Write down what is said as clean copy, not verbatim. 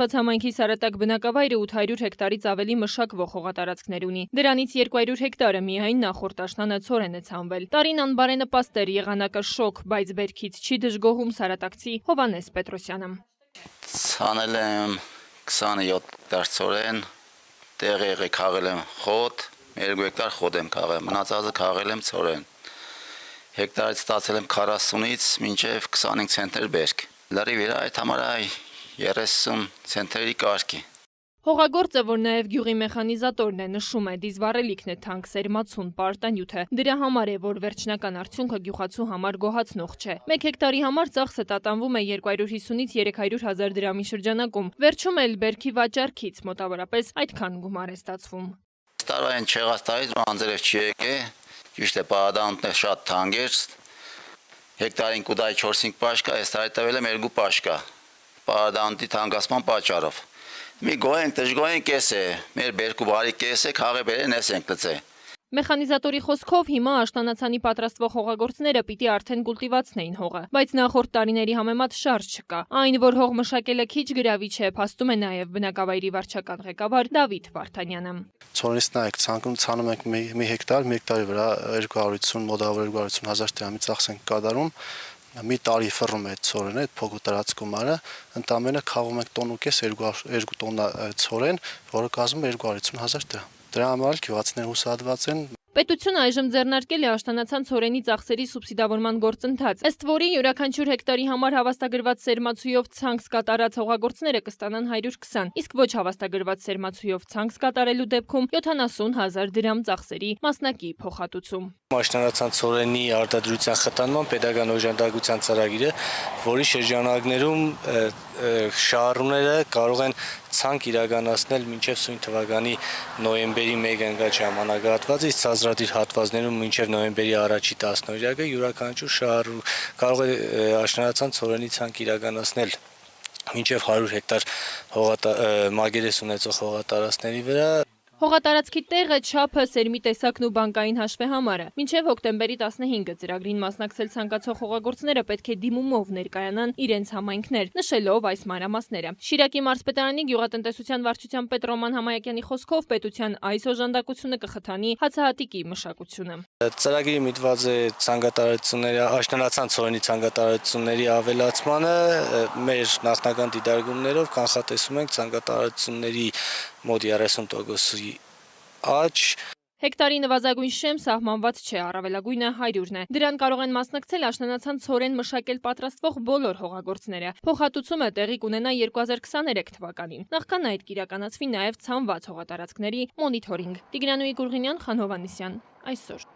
Համայնքի Սարատակ բնակավայրը 800 հեկտարից ավելի մշակվող հողատարածքներ ունի։ Դրանից 200 հեկտարը միայն նախորդ աշնանը ցորեն է ցանվել։ Տարին անբարենպաստ էր, եղանակը շոկ, բայց բերքից չի դժգոհում սարատակցի Հովհաննես Պետրոսյանը։ Ցանել եմ 27 հեկտար ցորեն, տեղը քաղել եմ խոտ, 2 հեկտար խոտ եմ քաղել, մնացածը քաղել եմ ցորեն։ Հեկտարից ստացել եմ 40-ից մինչև 25 ցենտներ բերք։ Լրիվ իր այդ համար 30 ցենտերի կարգի։ Հողագործը, որ նաև գյուղի մեխանիզատորն է, նշում է, դիզվառելիքն է թանկ սերմացուն պարտանյութը։ Դրա համար է, որ վերջնական արդյունքը գյուղացու համար գոհացնող չէ։ 1 հեկտարի համար ծախսը տատանվում է 250-ից 300 հազար դրամի շրջանակում։ Վերջում էլ բերքի վաճառքից մոտավորապես այդքան գումար է ստացվում։ Տարվա են չեղած տարից անձրև չի եկե, ճիշտ է, պարադանուտն է շատ թանկ էր։ Հեկտարին կուտայի 4-5 պաշկա, այս տարի տվել եմ 2 պաշկա։ Պարադանուտի թանկացման պատճառով։ Մի գոհենք, դժգոհենք կես է, մեր բերկու բարի կես է, քաղե բերեն ես ենք լծե։ Մեխանիզատորի խոսքով հիմա աշտանացանի պատրաստվող հողագործները պիտի արդեն կուլտիվացնեին հողը, բայց նախորդ տարիների համեմատ շարժ չկա։ Այն, որ հող մշակելը քիչ գրավիչ է, փաստում է նաև բնակավայրի վարչական ղեկավար Դավիթ Վարդանյանը։ Ցորենից նայեք, ցանում ենք մի հեկտարի վրա 250 մոտավոր 250 հազար դրամի ծախս ենք կատարում։ Մի տարի ֆռում է ցորենը, այդ փոքր տարածքում արա, ընդամենը քաղում ենք տոն ու կես 2 տոննա ցորեն, որը կազմում է 250 հազար դրամ։ Դրա համար գյուղացիները հուսահատված են։ Պետությունը այժմ ձեռնարկել է աշտանացան ցորենի ծախսերի սուբսիդավորման գործընթաց, ըստ որի յուրաքանչյուր հեկտարի համար հավաստագրված սերմացուով ցանց կատարած հողագործները կստանան 120, իսկ ոչ հավաստագրված սերմացուով ցանց կատարելու դեպքում 70 հազար դրամ ծախսերի մասնակի փոխհատուցում։ Աշտանացան ցորենի արտադրության խթանման պետական օժանդակության ծրագիրը, որի շրջանակներում շահառուները կարող են ցանկ իրականացնել մինչև սույն թվականի նոյեմբերի 1 ընկած ժամանակահատվածը, իսկ ցածրադիր հատվածներում մինչև նոյեմբերի առաջի 10-օրյակը յուրաքանչյուր շահառու կարող է աշտանացան ցորենի ցանկ իրականացնել մինչև 100 հեկտար մագերես ունեցող հողատարածքների վրա։ Հողատարածքի տեղը, չափը, սերմի տեսակն ու բանկային հաշվեհամարը։ Մինչև հոկտեմբերի 15-ը ծրագրին մասնակցել ցանկացող հողագործները պետք է դիմումով ներկայանան իրենց համայնքներ, նշելով այս մանրամասները։ Շիրակի մարզպետարանի գյուղատնտեսության վարչության պետ Ռոման Համայակյանի խոսքով պետության այս օժանդակությունը կխթանի հացահատիկի մշակությունը։ Ծրագիրը միտված է ցանկատարությունների աշտանացան ցորենի ցանկատարությունների ավելացմանը, մեր նախնական դիտարկումներով կանխատեսում ենք ցանկատարությունների մոտ 30%-ի աճ։ Հեկտարի նվազագույն շեմ սահմանված չէ, առավելագույնը 100-ն է։ Դրան կարող են մասնակցել աշտանացան ցորեն մշակել պատրաստվող բոլոր հողագործները։ Փոխհատուցումը տեղի կունենա 2023 թվականին։ Նախքան այդ կիրականացվի նաև ցանված հողատարածքների մոնիթորինգ։ Տիգրանուհի Գուրգինյան, Խան Հովհաննիսյան, այսօր։